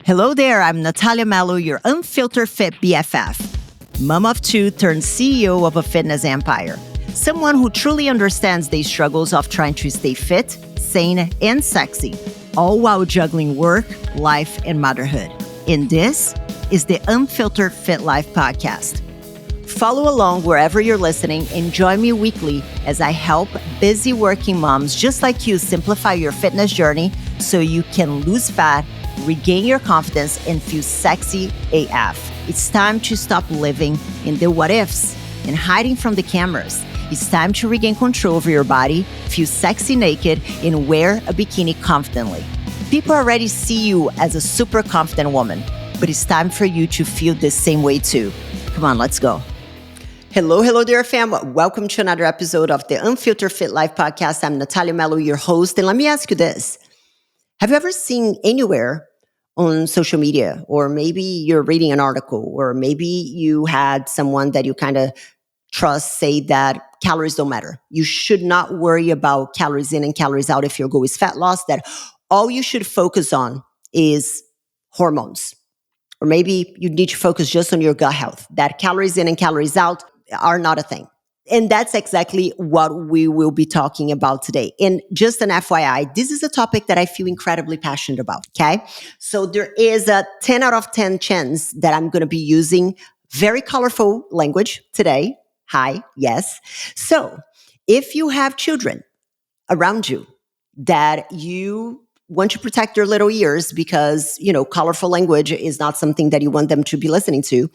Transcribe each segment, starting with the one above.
Hello there, I'm Nathalia Melo, your unfiltered fit BFF. Mom of two turned CEO of a fitness empire. Someone who truly understands the struggles of trying to stay fit, sane, and sexy, all while juggling work, life, and motherhood. And this is the Unfiltered Fit Life podcast. Follow along wherever you're listening and join me weekly as I help busy working moms just like you simplify your fitness journey so you can lose fat, regain your confidence, and feel sexy AF. It's time to stop living in the what ifs and hiding from the cameras. It's time to regain control over your body, feel sexy naked, and wear a bikini confidently. People already see you as a super confident woman, but it's time for you to feel the same way too. Come on, let's go. Hello, dear fam. Welcome to another episode of the Unfiltered Fit Life podcast. I'm Nathalia Melo, your host. And let me ask you this. Have you ever seen anywhere on social media, or maybe you're reading an article, or maybe you had someone that you kind of trust say that calories don't matter? You should not worry about calories in and calories out if your goal is fat loss, that all you should focus on is hormones. Or maybe you need to focus just on your gut health, that calories in and calories out are not a thing. And that's exactly what we will be talking about today. And just an FYI, this is a topic that I feel incredibly passionate about, okay? So there is a 10 out of 10 chance that I'm going to be using very colorful language today. Hi, yes. So if you have children around you that you want to protect their little ears because, colorful language is not something that you want them to be listening to,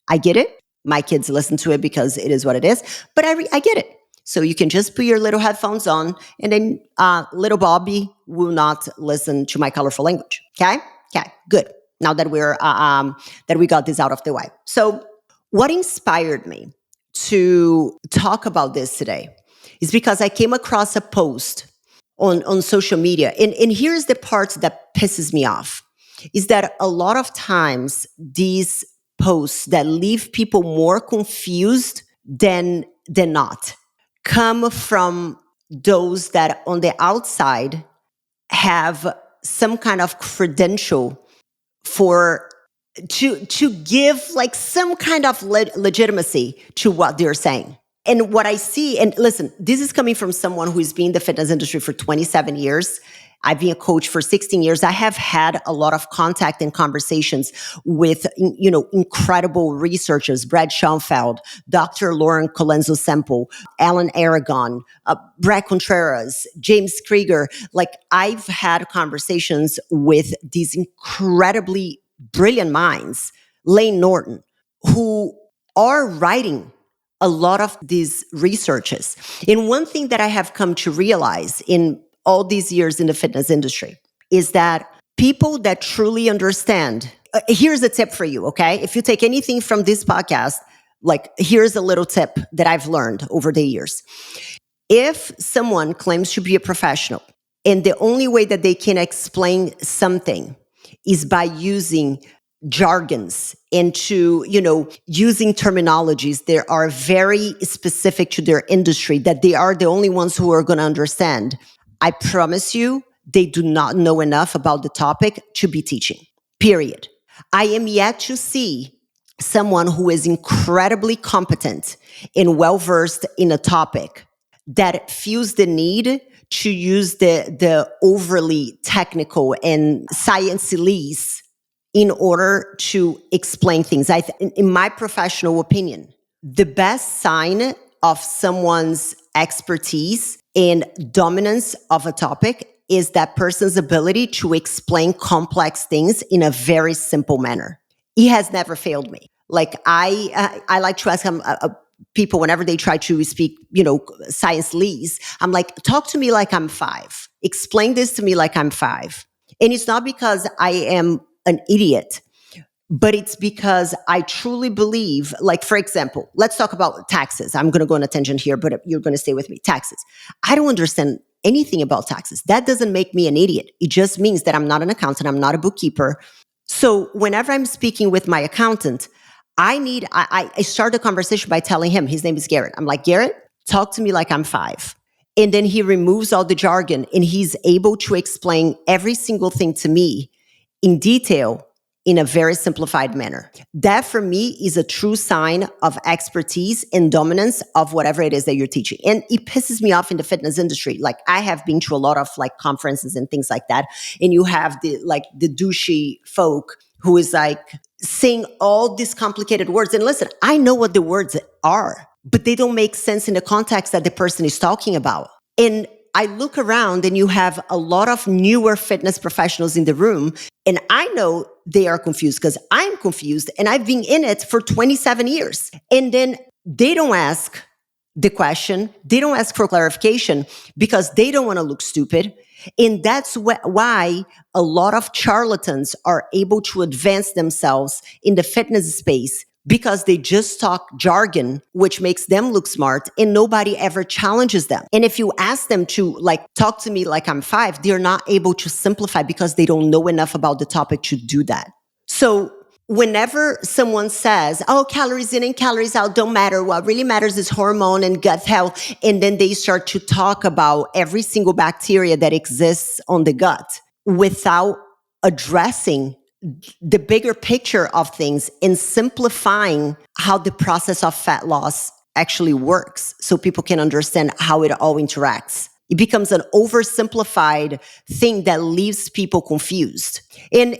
I get it. My kids listen to it because it is what it is, but I get it. So you can just put your little headphones on, and then little Bobby will not listen to my colorful language. Okay, good. Now that we got this out of the way. So what inspired me to talk about this today is because I came across a post on social media, and here's the part that pisses me off, is that a lot of times these posts that leave people more confused than not come from those that on the outside have some kind of credential to give like some kind of legitimacy to what they're saying. And what I see, and listen, this is coming from someone who's been in the fitness industry for 27 years. I've been a coach for 16 years. I have had a lot of contact and conversations with, incredible researchers, Brad Schoenfeld, Dr. Lauren Colenso-Semple, Alan Aragon, Brad Contreras, James Krieger. Like, I've had conversations with these incredibly brilliant minds, Lane Norton, who are writing a lot of these researches. And one thing that I have come to realize in all these years in the fitness industry is that people that truly understand, here's a tip for you, okay? If you take anything from this podcast, like, here's a little tip that I've learned over the years. If someone claims to be a professional and the only way that they can explain something is by using jargons and using terminologies that are very specific to their industry, that they are the only ones who are going to understand, I promise you, they do not know enough about the topic to be teaching, period. I am yet to see someone who is incredibly competent and well-versed in a topic that feels the need to use the overly technical and science-lese in order to explain things. In my professional opinion, the best sign of someone's expertise and dominance of a topic is that person's ability to explain complex things in a very simple manner. It has never failed me. Like, I like to ask people whenever they try to speak, science-lese, I'm like, talk to me like I'm 5. Explain this to me like I'm 5. And it's not because I am an idiot, but it's because I truly believe, like, for example, let's talk about taxes. I'm going to go on a tangent here, but you're going to stay with me. Taxes. I don't understand anything about taxes. That doesn't make me an idiot. It just means that I'm not an accountant. I'm not a bookkeeper. So whenever I'm speaking with my accountant, I start the conversation by telling him, his name is Garrett. I'm like, Garrett, talk to me like I'm 5. And then he removes all the jargon and he's able to explain every single thing to me in detail in a very simplified manner. That for me is a true sign of expertise and dominance of whatever it is that you're teaching. And it pisses me off in the fitness industry. Like I have been to a lot of like conferences and things like that. And you have the douchey folk who is like saying all these complicated words. And listen, I know what the words are, but they don't make sense in the context that the person is talking about. And I look around and you have a lot of newer fitness professionals in the room, and I know they are confused because I'm confused and I've been in it for 27 years. And then they don't ask the question, they don't ask for clarification because they don't want to look stupid. And that's why a lot of charlatans are able to advance themselves in the fitness space, because they just talk jargon, which makes them look smart, and nobody ever challenges them. And if you ask them to like talk to me like I'm 5, they're not able to simplify because they don't know enough about the topic to do that. So whenever someone says, oh, calories in and calories out don't matter, what really matters is hormone and gut health, and then they start to talk about every single bacteria that exists on the gut without addressing the bigger picture of things and simplifying how the process of fat loss actually works so people can understand how it all interacts. It becomes an oversimplified thing that leaves people confused. And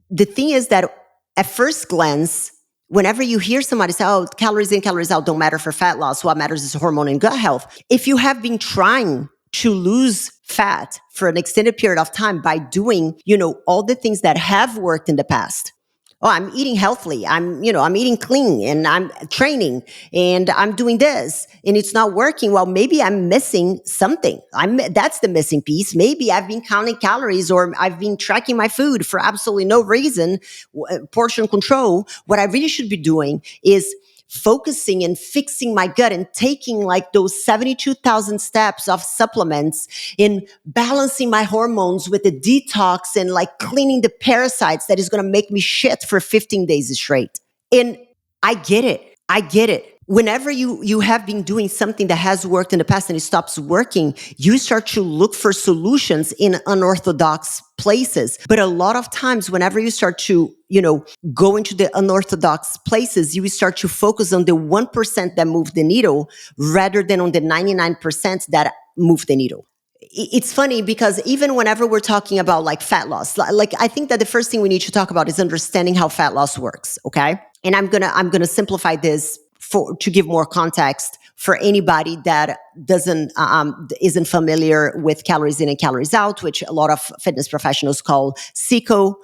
the thing is that at first glance, whenever you hear somebody say, oh, calories in, calories out don't matter for fat loss, what matters is hormone and gut health. If you have been trying to lose fat for an extended period of time by doing, all the things that have worked in the past. Oh, I'm eating healthily. I'm eating clean and I'm training and I'm doing this and it's not working. Well, maybe I'm missing something. That's the missing piece. Maybe I've been counting calories or I've been tracking my food for absolutely no reason, portion control. What I really should be doing is focusing and fixing my gut and taking like those 72,000 steps of supplements in balancing my hormones with the detox and like cleaning the parasites that is going to make me shit for 15 days straight. And I get it. Whenever you have been doing something that has worked in the past and it stops working, you start to look for solutions in unorthodox places. But a lot of times, whenever you start to, go into the unorthodox places, you start to focus on the 1% that move the needle rather than on the 99% that move the needle. It's funny because even whenever we're talking about like fat loss, like I think that the first thing we need to talk about is understanding how fat loss works. Okay. And I'm going to simplify this to give more context for anybody that isn't familiar with calories in and calories out, which a lot of fitness professionals call CICO,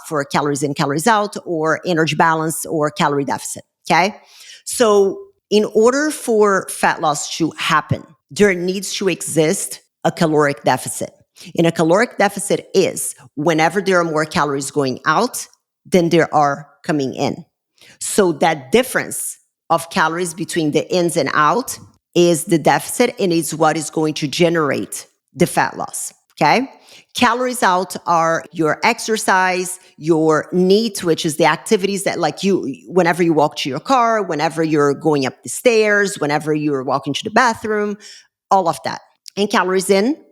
for calories in, calories out, or energy balance or calorie deficit. Okay. So in order for fat loss to happen, there needs to exist a caloric deficit. And a caloric deficit is whenever there are more calories going out than there are coming in. So that difference of calories between the ins and out is the deficit, and is what is going to generate the fat loss. Okay. Calories out are your exercise, your NEAT, which is the activities that like whenever you walk to your car, whenever you're going up the stairs, whenever you're walking to the bathroom, all of that. And calories in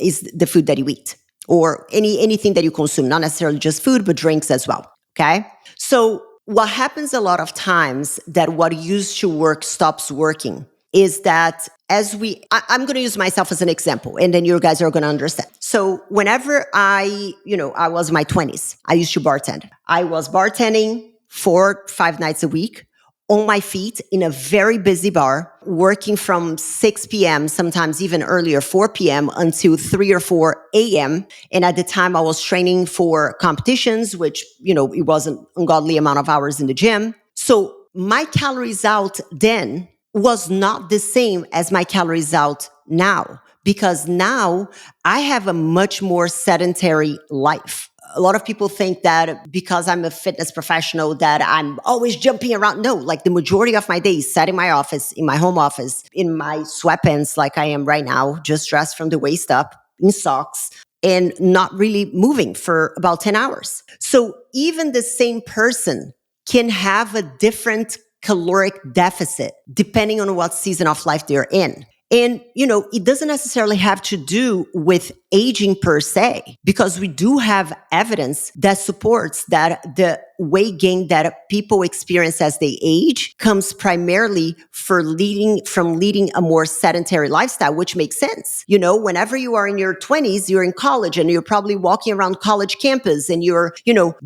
is the food that you eat or anything that you consume, not necessarily just food, but drinks as well. Okay. So what happens a lot of times that what used to work stops working is that I'm going to use myself as an example, and then you guys are going to understand. So whenever I was in my 20s, I used to bartend. I was bartending 4-5 nights a week on my feet in a very busy bar, working from 6 p.m., sometimes even earlier, 4 p.m. until 3 or 4 a.m. And at the time I was training for competitions, which, it was an ungodly amount of hours in the gym. So my calories out then was not the same as my calories out now, because now I have a much more sedentary life. A lot of people think that because I'm a fitness professional that I'm always jumping around. No, like the majority of my days sat in my office, in my home office, in my sweatpants like I am right now, just dressed from the waist up in socks and not really moving for about 10 hours. So even the same person can have a different caloric deficit depending on what season of life they're in. And, it doesn't necessarily have to do with aging per se, because we do have evidence that supports that the weight gain that people experience as they age comes primarily from leading a more sedentary lifestyle, which makes sense. Whenever you are in your 20s, you're in college and you're probably walking around college campus and you're,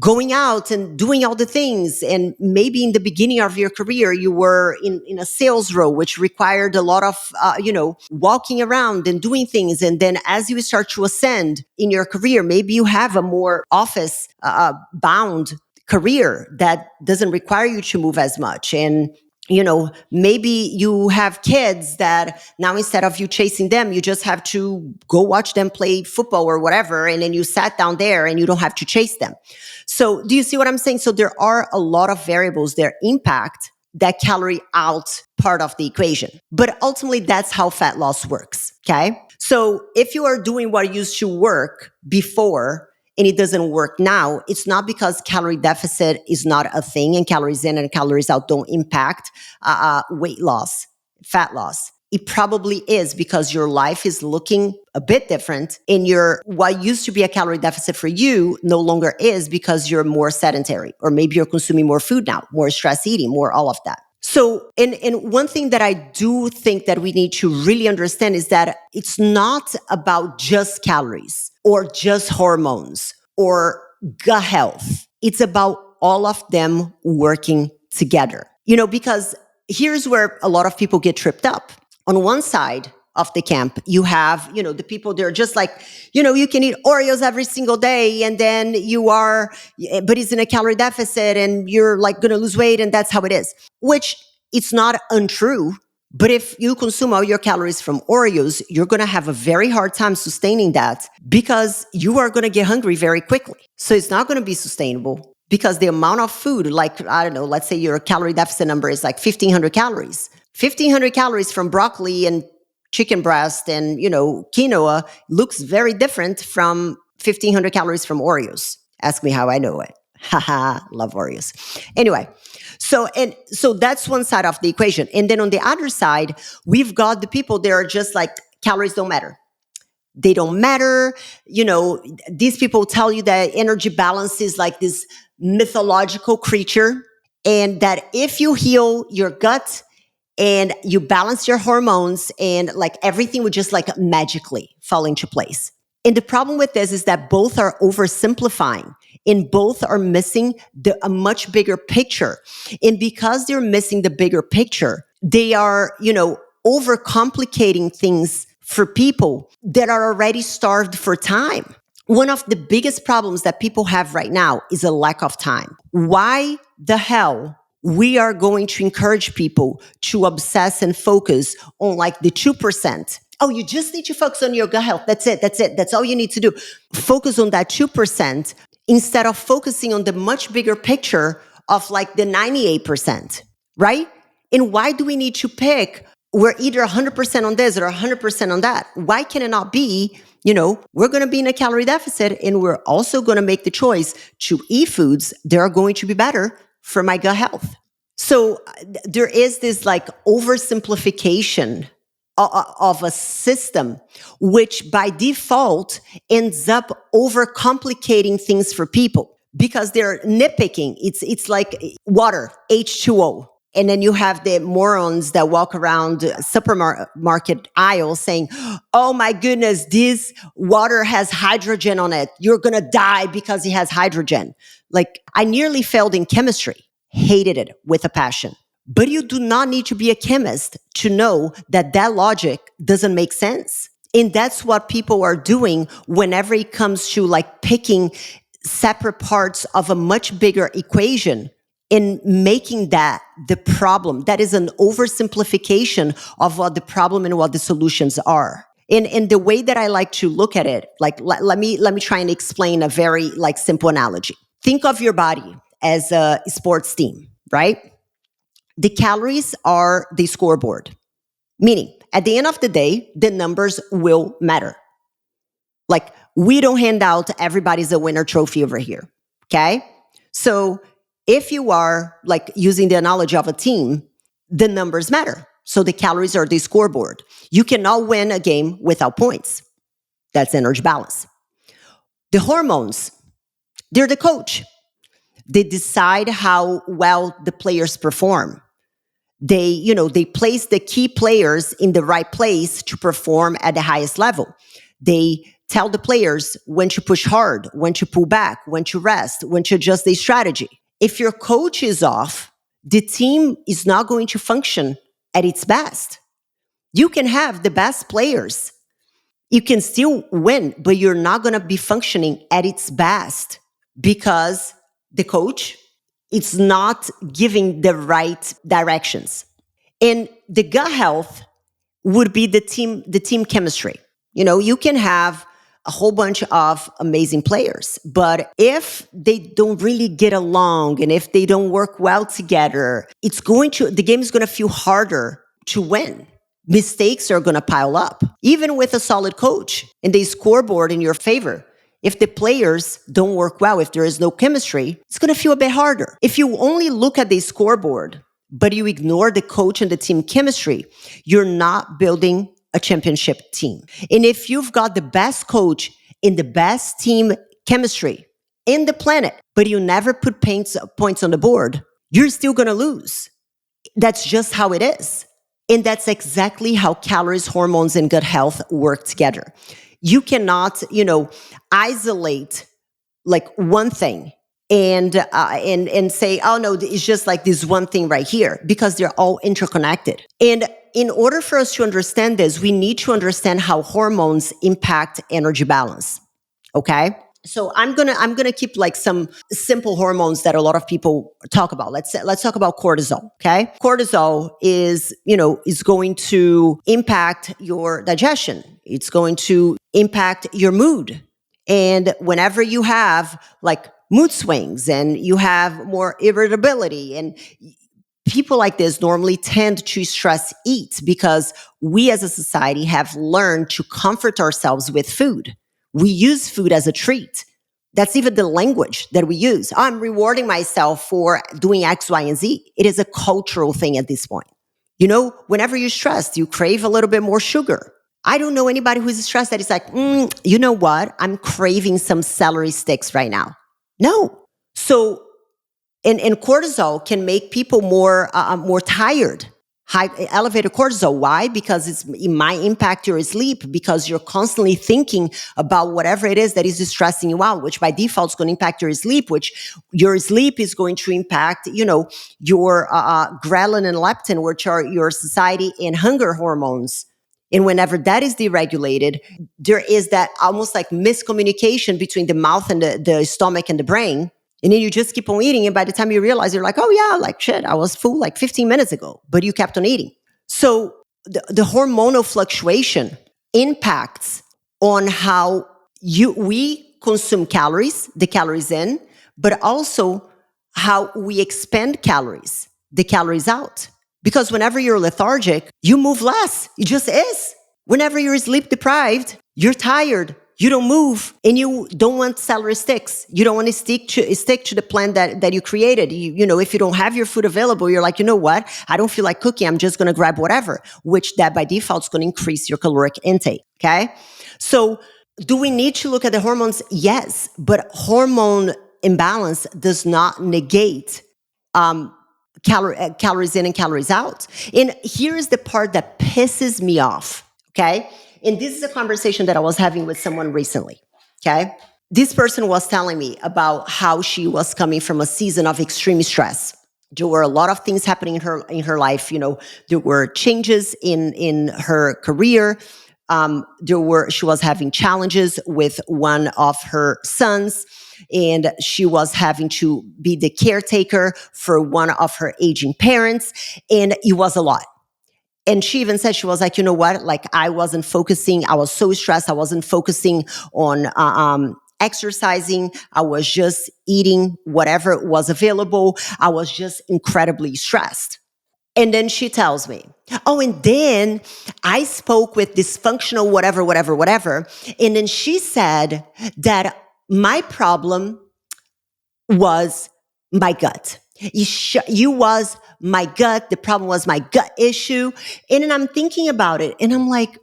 going out and doing all the things. And maybe in the beginning of your career, you were in a sales role, which required a lot of, walking around and doing things. And then as you start to ascend in your career, maybe you have a more office bound career that doesn't require you to move as much. And maybe you have kids that now instead of you chasing them, you just have to go watch them play football or whatever. And then you sat down there and you don't have to chase them. So do you see what I'm saying? So there are a lot of variables that impact that calorie out part of the equation. But ultimately, that's how fat loss works. Okay. So if you are doing what used to work before, and it doesn't work now, it's not because calorie deficit is not a thing and calories in and calories out don't impact weight loss, fat loss. It probably is because your life is looking a bit different and what used to be a calorie deficit for you no longer is because you're more sedentary, or maybe you're consuming more food now, more stress eating, more all of that. So, and one thing that I do think that we need to really understand is that it's not about just calories or just hormones or gut health. It's about all of them working together. Because here's where a lot of people get tripped up. On one side of the camp, you have, the people, they're just like, you can eat Oreos every single day and then but it's in a calorie deficit and you're like going to lose weight and that's how it is, which it's not untrue. But if you consume all your calories from Oreos, you're going to have a very hard time sustaining that because you are going to get hungry very quickly. So it's not going to be sustainable because the amount of food, like, I don't know, let's say your calorie deficit number is like 1,500 calories. 1,500 calories from broccoli and chicken breast and, quinoa looks very different from 1,500 calories from Oreos. Ask me how I know it. Haha, love Oreos. Anyway, so that's one side of the equation. And then on the other side, we've got the people that are just like, calories don't matter. They don't matter. These people tell you that energy balance is like this mythological creature, and that if you heal your gut and you balance your hormones and like everything would just like magically fall into place. And the problem with this is that both are oversimplifying and both are missing a much bigger picture. And because they're missing the bigger picture, they are, overcomplicating things for people that are already starved for time. One of the biggest problems that people have right now is a lack of time. Why the hell we are going to encourage people to obsess and focus on like the 2%. Oh, you just need to focus on your gut health. That's it. That's all you need to do. Focus on that 2% instead of focusing on the much bigger picture of like the 98%, right? And why do we need to pick? We're either 100% on this or 100% on that. Why can it not be, we're going to be in a calorie deficit and we're also going to make the choice to eat foods that are going to be better for my gut health. So there is this like oversimplification of a system, which by default ends up overcomplicating things for people because they're nitpicking. It's like water, H2O. And then you have the morons that walk around supermarket aisles saying, oh my goodness, this water has hydrogen on it. You're going to die because it has hydrogen. Like I nearly failed in chemistry, hated it with a passion. But you do not need to be a chemist to know that logic doesn't make sense. And that's what people are doing whenever it comes to like picking separate parts of a much bigger equation and making that the problem. That is an oversimplification of what the problem and what the solutions are. And the way that I like to look at it, like let me try and explain a very like simple analogy. Think of your body as a sports team, right? The calories are the scoreboard, meaning at the end of the day, the numbers will matter. Like we don't hand out everybody's a winner trophy over here, okay? So if you are like using the analogy of a team, the numbers matter. So the calories are the scoreboard. You cannot win a game without points. That's energy balance. The hormones, they're the coach. They decide how well the players perform. They place the key players in the right place to perform at the highest level. They tell the players when to push hard, when to pull back, when to rest, when to adjust their strategy. If your coach is off, the team is not going to function at its best. You can have the best players. You can still win, but you're not going to be functioning at its best because the coach is not giving the right directions. And the gut health would be the team chemistry. You can have a whole bunch of amazing players, but if they don't really get along and if they don't work well together, the game is going to feel harder to win. Mistakes are going to pile up, even with a solid coach and the scoreboard in your favor. If the players don't work well, if there is no chemistry, it's going to feel a bit harder. If you only look at the scoreboard, but you ignore the coach and the team chemistry, you're not building a championship team. And if you've got the best coach and the best team chemistry in the planet, but you never put points on the board, you're still going to lose. That's just how it is. And that's exactly how calories, hormones, and gut health work together. You cannot, isolate like one thing and say, oh no, it's just like this one thing right here, because they're all interconnected. And in order for us to understand this, we need to understand how hormones impact energy balance. Okay? So I'm gonna keep like some simple hormones that a lot of people talk about. Let's talk about cortisol. Okay, cortisol is going to impact your digestion. It's going to impact your mood, and whenever you have like mood swings and you have more irritability, and people like this normally tend to stress eat because we as a society have learned to comfort ourselves with food. We use food as a treat. That's even the language that we use. I'm rewarding myself for doing X, Y, and Z. It is a cultural thing at this point. Whenever you're stressed, you crave a little bit more sugar. I don't know anybody who's stressed that is like, you know what? I'm craving some celery sticks right now. No. So, and cortisol can make people more tired. High elevated cortisol. Why? Because it might impact your sleep, because you're constantly thinking about whatever it is that is stressing you out, which by default is going to impact your sleep, which your sleep is going to impact, your ghrelin and leptin, which are your satiety and hunger hormones. And whenever that is deregulated, there is that almost like miscommunication between the mouth and the stomach and the brain. And then you just keep on eating. And by the time you realize, you're like, oh yeah, like shit, I was full like 15 minutes ago, but you kept on eating. So the hormonal fluctuation impacts on how we consume calories, the calories in, but also how we expend calories, the calories out. Because whenever you're lethargic, you move less. It just is. Whenever you're sleep deprived, you're tired. You don't move, and you don't want celery sticks. You don't want to stick to the plan that you created. If you don't have your food available, you're like, you know what? I don't feel like cooking. I'm just going to grab whatever, which that by default is going to increase your caloric intake. Okay. So do we need to look at the hormones? Yes, but hormone imbalance does not negate, calories in and calories out. And here is the part that pisses me off. Okay. And this is a conversation that I was having with someone recently, okay? This person was telling me about how she was coming from a season of extreme stress. There were a lot of things happening in her life. There were changes in her career. She was having challenges with one of her sons, and she was having to be the caretaker for one of her aging parents, and it was a lot. And she even said, she was like, you know what? Like, I wasn't focusing. I was so stressed. I wasn't focusing on exercising. I was just eating whatever was available. I was just incredibly stressed. And then she tells me, oh, and then I spoke with dysfunctional whatever. And then she said that my problem was my gut. You was my gut. The problem was my gut issue. And then I'm thinking about it and I'm like,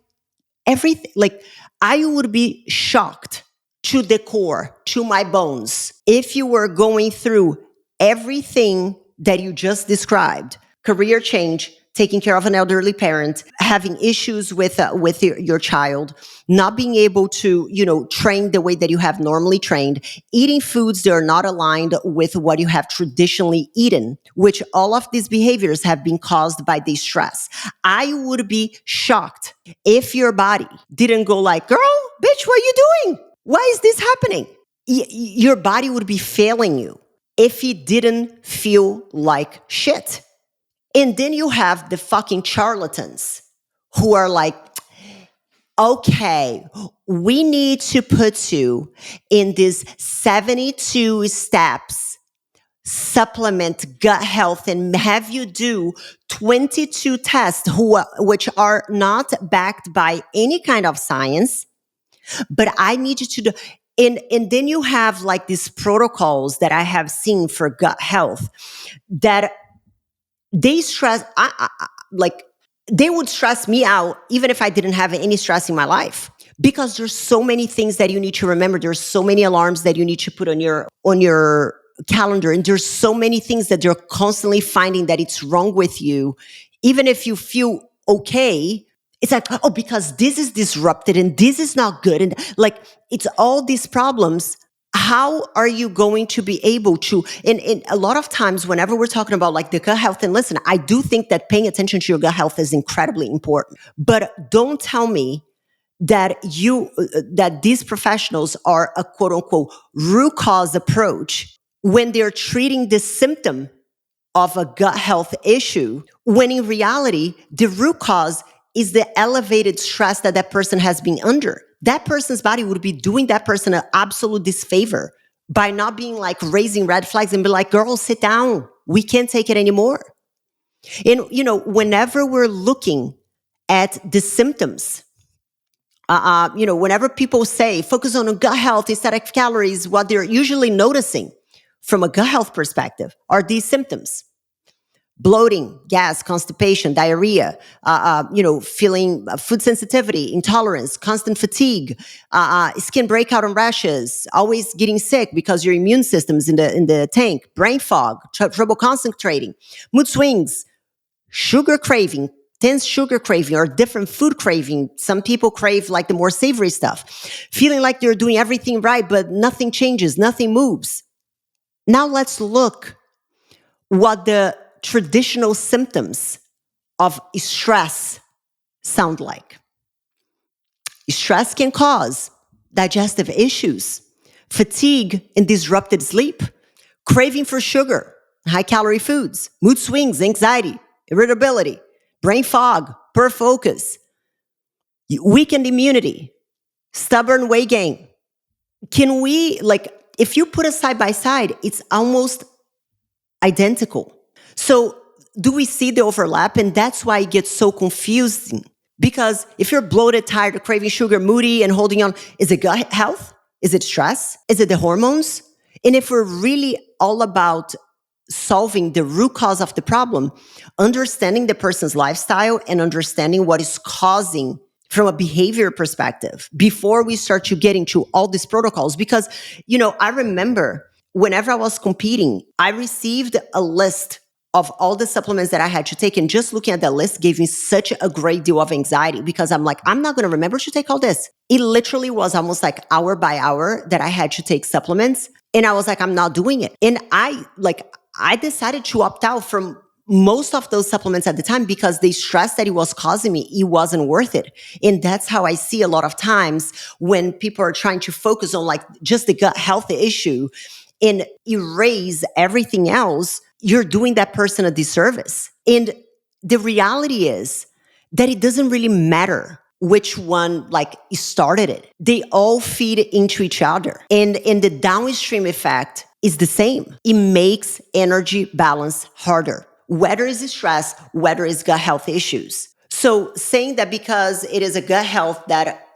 everything, like I would be shocked to the core, to my bones, if you were going through everything that you just described: career change, taking care of an elderly parent, having issues with your child, not being able to, train the way that you have normally trained, eating foods that are not aligned with what you have traditionally eaten, which all of these behaviors have been caused by the stress. I would be shocked if your body didn't go like, girl, bitch, what are you doing? Why is this happening? Your body would be failing you if it didn't feel like shit. And then you have the fucking charlatans who are like, okay, we need to put you in this 72 steps supplement gut health and have you do 22 tests which are not backed by any kind of science, but I need you to do. And then you have like these protocols that I have seen for gut health that they stress, like they would stress me out even if I didn't have any stress in my life, because there's so many things that you need to remember. There's so many alarms that you need to put on your calendar. And there's so many things that they're constantly finding that it's wrong with you. Even if you feel okay, it's like, oh, because this is disrupted and this is not good. And like, it's all these problems. How are you going to be able to, and a lot of times whenever we're talking about like the gut health, and listen, I do think that paying attention to your gut health is incredibly important, but don't tell me that that these professionals are a quote unquote root cause approach when they're treating the symptom of a gut health issue, when in reality, the root cause is the elevated stress that person has been under. That person's body would be doing that person an absolute disfavor by not being like raising red flags and be like, girl, sit down. We can't take it anymore. And, whenever we're looking at the symptoms, whenever people say focus on gut health instead of calories, what they're usually noticing from a gut health perspective are these symptoms: bloating, gas, constipation, diarrhea, feeling food sensitivity, intolerance, constant fatigue, skin breakout and rashes, always getting sick because your immune system's in the tank, brain fog, trouble concentrating, mood swings, sugar craving, tense sugar craving or different food craving. Some people crave like the more savory stuff, feeling like they're doing everything right, but nothing changes, nothing moves. Now let's look what the traditional symptoms of stress sound like. Stress can cause digestive issues, fatigue and disrupted sleep, craving for sugar, high calorie foods, mood swings, anxiety, irritability, brain fog, poor focus, weakened immunity, stubborn weight gain. Can we, if you put it side by side, it's almost identical. So do we see the overlap? And that's why it gets so confusing. Because if you're bloated, tired, craving sugar, moody, and holding on, is it gut health? Is it stress? Is it the hormones? And if we're really all about solving the root cause of the problem, understanding the person's lifestyle and understanding what is causing from a behavior perspective before we start to get into all these protocols. Because, I remember whenever I was competing, I received a list of all the supplements that I had to take. And just looking at that list gave me such a great deal of anxiety because I'm like, I'm not going to remember to take all this. It literally was almost like hour by hour that I had to take supplements. And I was like, I'm not doing it. And I decided to opt out from most of those supplements at the time because the stress that it was causing me, it wasn't worth it. And that's how I see a lot of times when people are trying to focus on like just the gut health issue and erase everything else, you're doing that person a disservice. And the reality is that it doesn't really matter which one started it. They all feed into each other. And the downstream effect is the same. It makes energy balance harder, whether it's stress, whether it's gut health issues. So saying that because it is a gut health that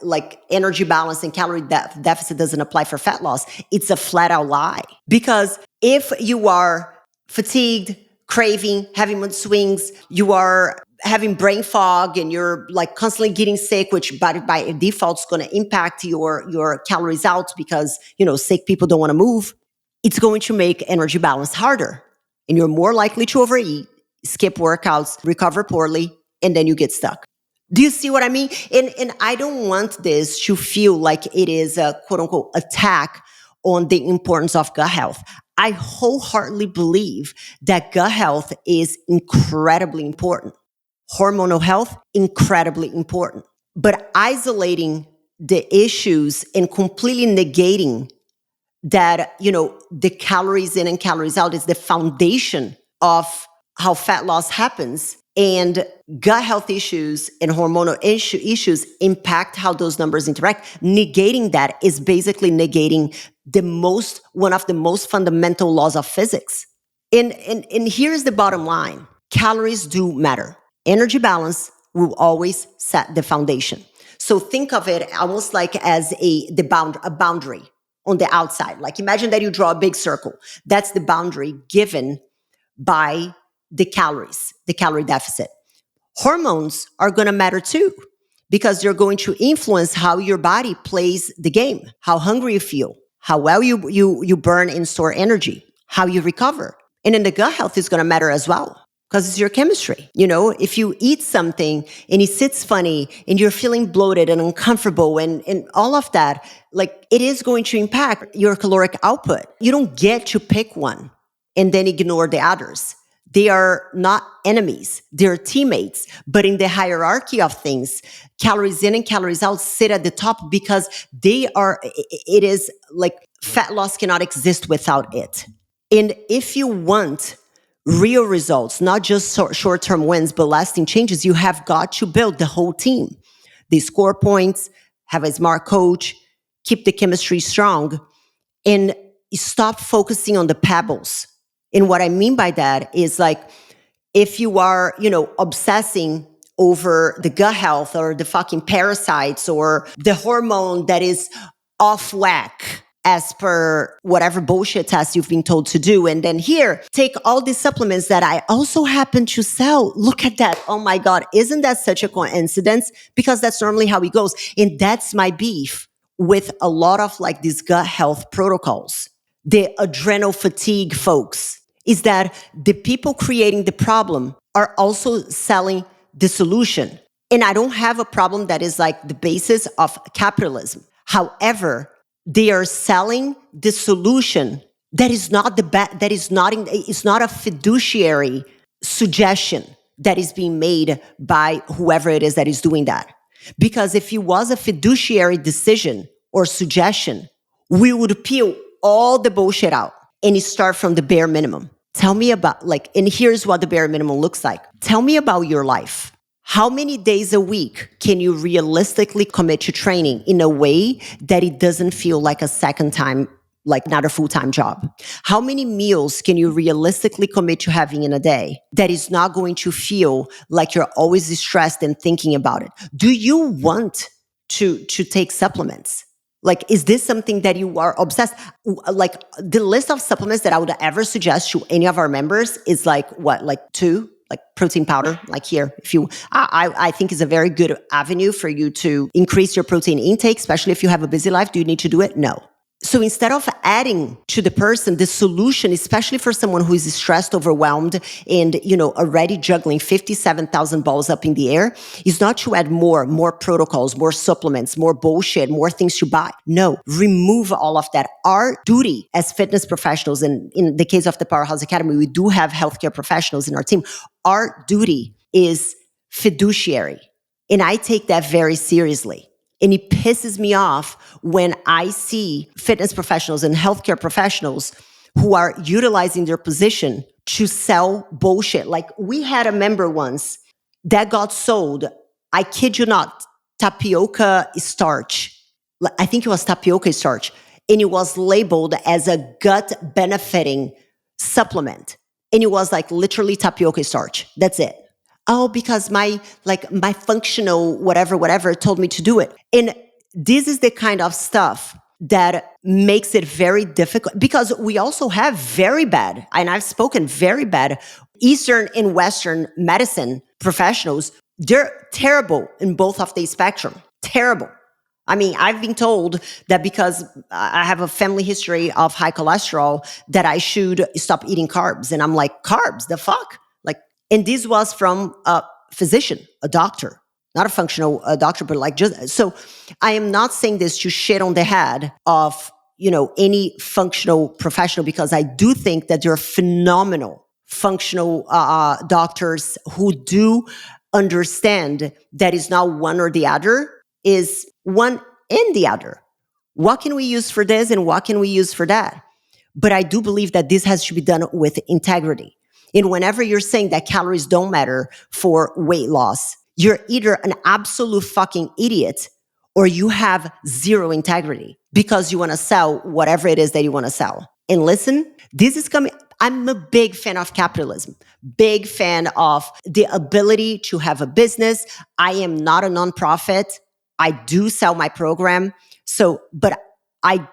energy balance and calorie deficit doesn't apply for fat loss, it's a flat out lie. Because if you are fatigued, craving, having mood swings. You are having brain fog and you're like constantly getting sick, which by default is going to impact your calories out because, sick people don't want to move. It's going to make energy balance harder and you're more likely to overeat, skip workouts, recover poorly, and then you get stuck. Do you see what I mean? And I don't want this to feel like it is a quote unquote attack on the importance of gut health. I wholeheartedly believe that gut health is incredibly important. Hormonal health, incredibly important. But isolating the issues and completely negating that, the calories in and calories out is the foundation of how fat loss happens. And gut health issues and hormonal issues impact how those numbers interact. Negating that is basically negating one of the most fundamental laws of physics. And here's the bottom line. Calories do matter. Energy balance will always set the foundation. So think of it almost like as a boundary on the outside. Like imagine that you draw a big circle. That's the boundary given by the calories, the calorie deficit. Hormones are going to matter too, because they're going to influence how your body plays the game, how hungry you feel, how well you burn and store energy, how you recover. And then the gut health is going to matter as well, because it's your chemistry. If you eat something and it sits funny and you're feeling bloated and uncomfortable and all of that, like it is going to impact your caloric output. You don't get to pick one and then ignore the others. They are not enemies. They're teammates. But in the hierarchy of things, calories in and calories out sit at the top because it is like fat loss cannot exist without it. And if you want real results, not just short-term wins, but lasting changes, you have got to build the whole team. They score points, have a smart coach, keep the chemistry strong, and stop focusing on the pebbles. And what I mean by that is like, if you are, obsessing over the gut health or the fucking parasites or the hormone that is off whack as per whatever bullshit test you've been told to do. And then here, take all these supplements that I also happen to sell. Look at that. Oh my God. Isn't that such a coincidence? Because that's normally how it goes. And that's my beef with a lot of like these gut health protocols. The adrenal fatigue folks is that the people creating the problem are also selling the solution. And I don't have a problem that is like the basis of capitalism. However, they are selling the solution that is not it's not a fiduciary suggestion that is being made by whoever it is that is doing that. Because if it was a fiduciary decision or suggestion, we would peel all the bullshit out and start from the bare minimum. Tell me about and here's what the bare minimum looks like. Tell me about your life. How many days a week can you realistically commit to training in a way that it doesn't feel like a second time, like not a full-time job? How many meals can you realistically commit to having in a day that is not going to feel like you're always stressed and thinking about it? Do you want to take supplements? Like, is this something that you are obsessed? Like the list of supplements that I would ever suggest to any of our members is like two? Like protein powder, like here, I think is a very good avenue for you to increase your protein intake, especially if you have a busy life. Do you need to do it? No. So instead of adding to the person, the solution, especially for someone who is stressed, overwhelmed, and, already juggling 57,000 balls up in the air, is not to add more protocols, more supplements, more bullshit, more things to buy. No, remove all of that. Our duty as fitness professionals, and in the case of the Powerhouse Academy, we do have healthcare professionals in our team. Our duty is fiduciary. And I take that very seriously. And it pisses me off when I see fitness professionals and healthcare professionals who are utilizing their position to sell bullshit. Like we had a member once that got sold, I kid you not, tapioca starch. I think it was tapioca starch. And it was labeled as a gut benefiting supplement. And it was like literally tapioca starch. That's it. Oh, because my functional whatever told me to do it. And this is the kind of stuff that makes it very difficult, because we also have very bad, and I've spoken very bad, Eastern and Western medicine professionals. They're terrible in both of the spectrum. Terrible. I mean, I've been told that because I have a family history of high cholesterol, that I should stop eating carbs. And I'm like, carbs, the fuck? Like, and this was from a physician, a doctor, not a functional doctor, but like just, so I am not saying this to shit on the head of, any functional professional, because I do think that there are phenomenal functional doctors who do understand that it's not one or the other, is one and the other. What can we use for this and what can we use for that? But I do believe that this has to be done with integrity. And whenever you're saying that calories don't matter for weight loss, you're either an absolute fucking idiot or you have zero integrity because you want to sell whatever it is that you want to sell. And listen, this is coming. I'm a big fan of capitalism, big fan of the ability to have a business. I am not a nonprofit. I do sell my program. But I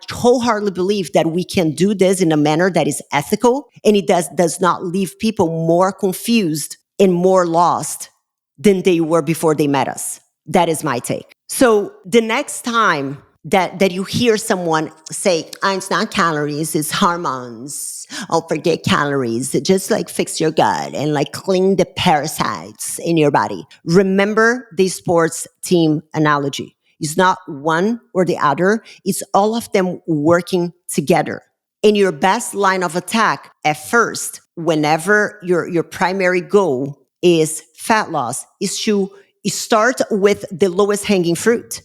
wholeheartedly believe that we can do this in a manner that is ethical, and it does not leave people more confused and more lost than they were before they met us. That is my take. So the next time that you hear someone say, it's not calories, it's hormones. Oh, forget calories. Just like fix your gut and like clean the parasites in your body. Remember the sports team analogy. It's not one or the other. It's all of them working together. And your best line of attack at first, whenever your primary goal is fat loss, is to start with the lowest hanging fruit.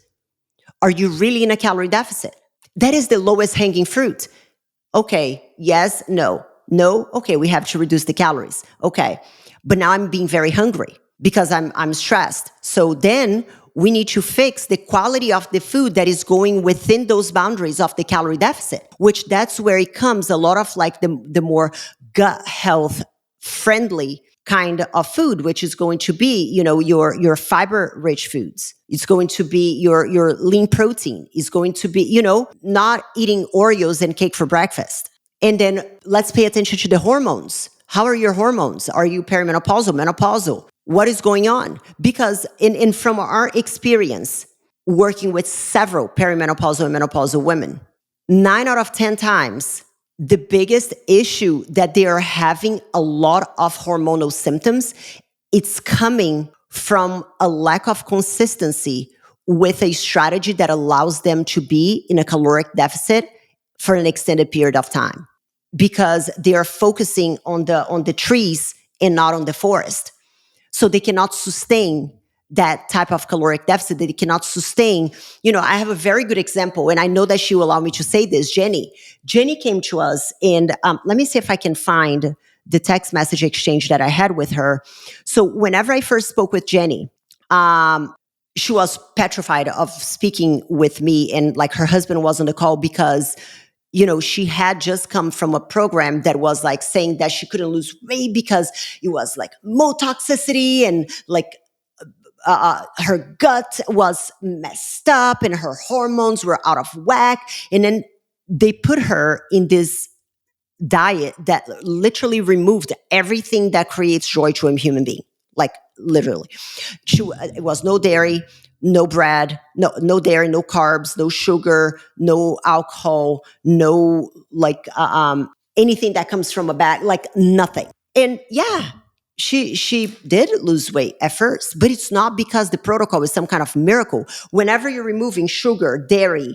Are you really in a calorie deficit? That is the lowest hanging fruit. Okay, yes, no. No, okay, we have to reduce the calories. Okay, but now I'm being very hungry because I'm stressed. So then we need to fix the quality of the food that is going within those boundaries of the calorie deficit, which that's where it comes a lot of like the more gut health friendly kind of food, which is going to be, your fiber rich foods. It's going to be your lean protein. It's going to be, not eating Oreos and cake for breakfast. And then let's pay attention to the hormones. How are your hormones? Are you perimenopausal, menopausal? What is going on? Because from our experience working with several perimenopausal and menopausal women, 9 out of 10 times, the biggest issue that they are having a lot of hormonal symptoms, it's coming from a lack of consistency with a strategy that allows them to be in a caloric deficit for an extended period of time, because they are focusing on the trees and not on the forest. So they cannot sustain that type of caloric deficit, that they cannot sustain. I have a very good example, and I know that she will allow me to say this. Jenny came to us, and let me see if I can find the text message exchange that I had with her. So whenever I first spoke with Jenny, she was petrified of speaking with me, and like her husband was on the call because she had just come from a program that was like saying that she couldn't lose weight because it was like more toxicity and like her gut was messed up and her hormones were out of whack. And then they put her in this diet that literally removed everything that creates joy to a human being. Like literally. It was no dairy, no bread, no dairy, no carbs, no sugar, no alcohol, no like anything that comes from a bag, like nothing. And yeah, she did lose weight at first, but it's not because the protocol is some kind of miracle. Whenever you're removing sugar, dairy,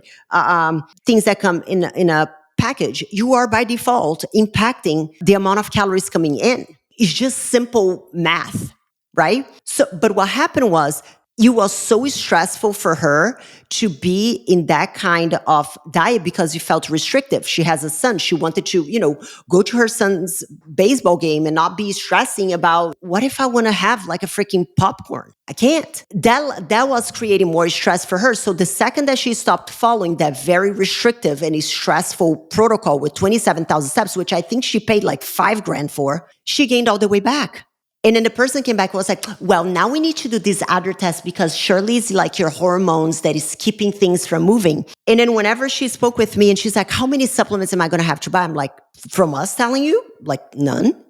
things that come in a package, you are by default impacting the amount of calories coming in. It's just simple math, right? So, but what happened was, it was so stressful for her to be in that kind of diet because it felt restrictive. She has a son. She wanted to, go to her son's baseball game and not be stressing about, what if I want to have like a freaking popcorn? I can't. That was creating more stress for her. So the second that she stopped following that very restrictive and stressful protocol with 27,000 steps, which I think she paid like $5,000 for, she gained all the way back. And then the person came back and was like, well, now we need to do this other test because surely it's like your hormones that is keeping things from moving. And then whenever she spoke with me and she's like, how many supplements am I going to have to buy? I'm like, from us telling you? Like none.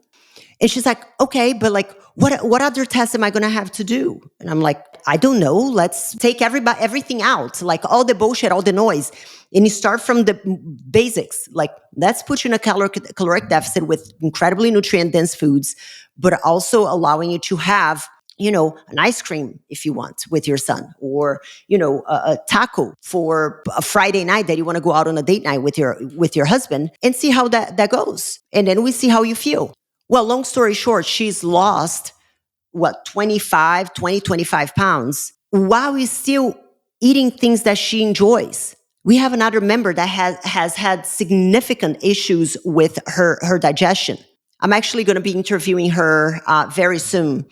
And she's like, okay, but like, what other tests am I going to have to do? And I'm like, I don't know. Let's take everything out, like all the bullshit, all the noise. And you start from the basics. Like, let's put you in a caloric deficit with incredibly nutrient-dense foods, but also allowing you to have, an ice cream if you want with your son, or, a taco for a Friday night that you want to go out on a date night with your husband, and see how that goes. And then we see how you feel. Well, long story short, she's lost, 25 pounds while he's still eating things that she enjoys. We have another member that has had significant issues with her digestion. I'm actually going to be interviewing her very soon.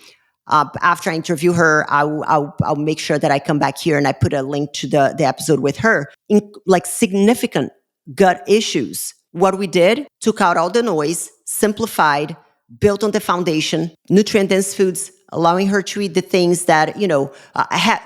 After I interview her, I'll make sure that I come back here and I put a link to the episode with her. In like significant gut issues. What we did, took out all the noise, simplified, built on the foundation, nutrient-dense foods, allowing her to eat the things that,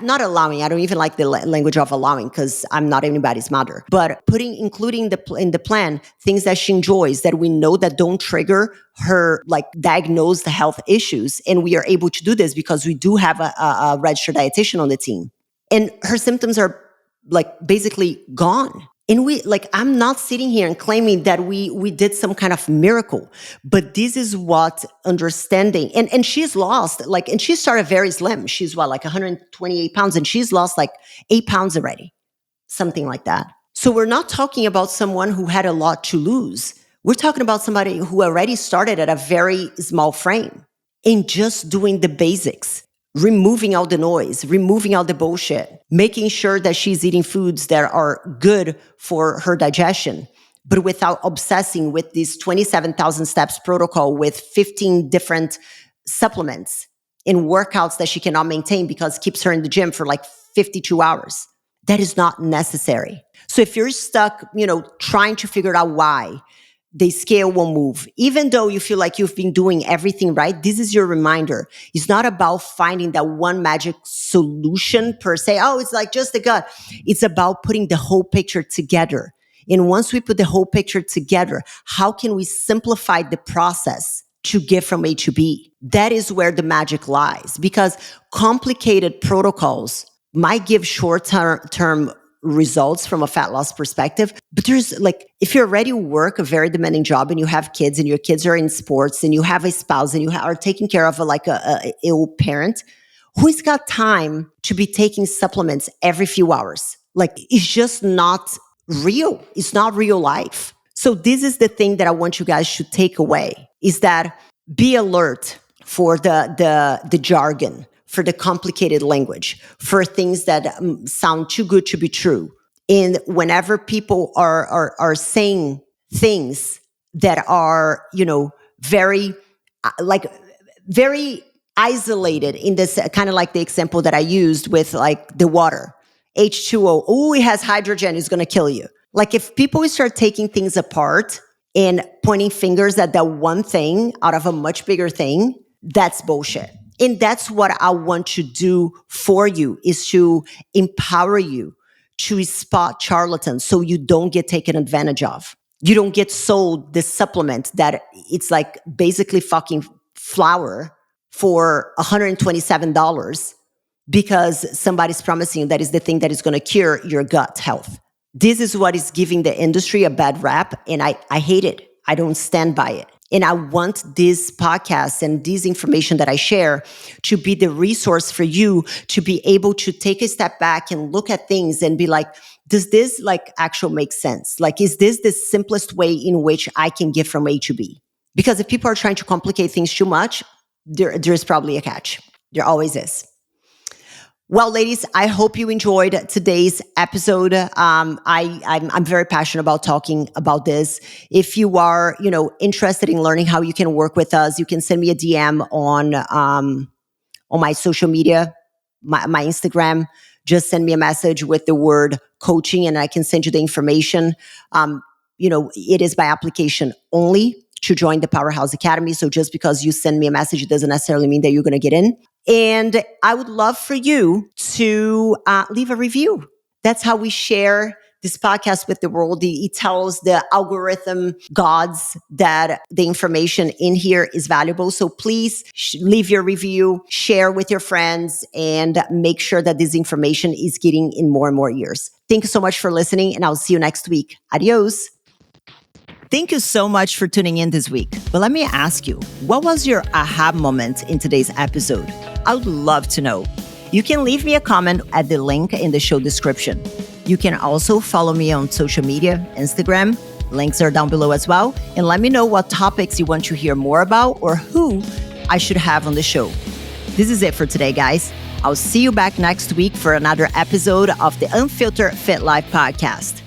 not allowing, I don't even like the language of allowing because I'm not anybody's mother, but including in the plan, things that she enjoys that we know that don't trigger her like diagnosed health issues. And we are able to do this because we do have a registered dietitian on the team. And her symptoms are like basically gone. And I'm not sitting here and claiming that we did some kind of miracle, but this is what understanding, and she's lost, and she started very slim. She's 128 pounds, and she's lost 8 pounds already, something like that. So we're not talking about someone who had a lot to lose. We're talking about somebody who already started at a very small frame and just doing the basics. Removing all the noise, removing all the bullshit, making sure that she's eating foods that are good for her digestion, but without obsessing with this 27,000 steps protocol with 15 different supplements and workouts that she cannot maintain because it keeps her in the gym for 52 hours. That is not necessary. So if you're stuck, trying to figure out why the scale won't move, even though you feel like you've been doing everything right, this is your reminder. It's not about finding that one magic solution per se. Oh, it's just the gut. It's about putting the whole picture together. And once we put the whole picture together, how can we simplify the process to get from A to B? That is where the magic lies, because complicated protocols might give short-term results from a fat loss perspective. But there's if you already work a very demanding job and you have kids and your kids are in sports and you have a spouse and you are taking care of a ill parent, who's got time to be taking supplements every few hours? It's just not real. It's not real life. So this is the thing that I want you guys to take away, is that be alert for the jargon, for the complicated language, for things that sound too good to be true. And whenever people are saying things that are, very, very isolated in this kind of like the example that I used with the water, H2O, oh, it has hydrogen, it's going to kill you. If people start taking things apart and pointing fingers at that one thing out of a much bigger thing, that's bullshit. And that's what I want to do for you, is to empower you to spot charlatans so you don't get taken advantage of. You don't get sold this supplement that it's basically fucking flour for $127 because somebody's promising you that is the thing that is going to cure your gut health. This is what is giving the industry a bad rap, and I hate it. I don't stand by it. And I want this podcast and this information that I share to be the resource for you to be able to take a step back and look at things and be like, does this actually make sense? Is this the simplest way in which I can get from A to B? Because if people are trying to complicate things too much, there's probably a catch. There always is. Well, ladies, I hope you enjoyed today's episode. I'm very passionate about talking about this. If you are, interested in learning how you can work with us, you can send me a DM on my social media, my Instagram. Just send me a message with the word coaching, and I can send you the information. It is by application only to join the Powerhouse Academy. So just because you send me a message, it doesn't necessarily mean that you're going to get in. And I would love for you to leave a review. That's how we share this podcast with the world. It tells the algorithm gods that the information in here is valuable. So please leave your review, share with your friends, and make sure that this information is getting in more and more ears. Thank you so much for listening, and I'll see you next week. Adios. Thank you so much for tuning in this week. But let me ask you, what was your aha moment in today's episode? I would love to know. You can leave me a comment at the link in the show description. You can also follow me on social media, Instagram. Links are down below as well. And let me know what topics you want to hear more about or who I should have on the show. This is it for today, guys. I'll see you back next week for another episode of the Unfiltered Fit Life podcast.